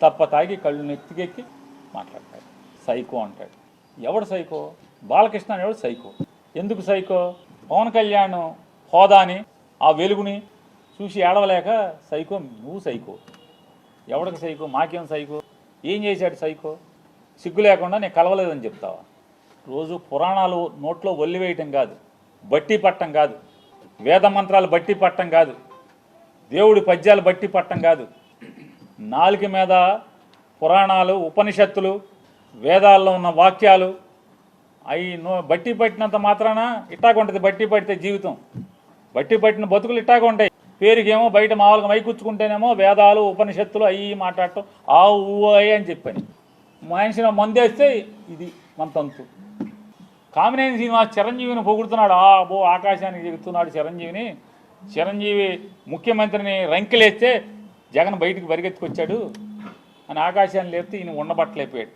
తప్ప తాగి కళ్ళు నెత్తికెక్కి మాట్లాడతాడు. సైకో అంటాడు. ఎవడు సైకో? బాలకృష్ణ అనేవాడు సైకో. ఎందుకు సైకో? పవన్ కళ్యాణ్ హోదాని ఆ వెలుగుని చూసి ఏడవలేక సైకో. నువ్వు సైకో. ఎవడికి సైకో? మాకేం సైకో? ఏం చేశాడు సైకో? సిగ్గు లేకుండా నేను కలవలేదని చెప్తావా? రోజు పురాణాలు నోట్లో ఒల్లివేయటం కాదు, బట్టి పట్టం కాదు, వేద మంత్రాలు బట్టి పట్టం కాదు, దేవుడి పద్యాలు బట్టి పట్టం కాదు, నాలుక మీద పురాణాలు, ఉపనిషత్తులు, వేదాల్లో ఉన్న వాక్యాలు అవి బట్టి పట్టినంత మాత్రాన ఇట్టాగుంటుంది. బట్టి పడితే జీవితం, బట్టి పట్టిన బతుకులు ఇట్టాగా ఉంటాయి. పేరుకేమో బయట మామూలుగా మైకూర్చుకుంటేనేమో వేదాలు, ఉపనిషత్తులు అవి మాట్లాడటం ఆ ఊ అని చెప్పని మనిషిని మందేస్తే ఇది మన తంతు. కామినేని శ్రీనివాస్ చిరంజీవిని పొగుడుతున్నాడు. ఆకాశానికి చెబుతున్నాడు చిరంజీవిని. చిరంజీవి ముఖ్యమంత్రిని రంకెలేస్తే జగన్ బయటికి పరిగెత్తుకొచ్చాడు అని ఆకాశాన్ని లేపితే ఈయన ఉండబట్టలేకపోయాడు.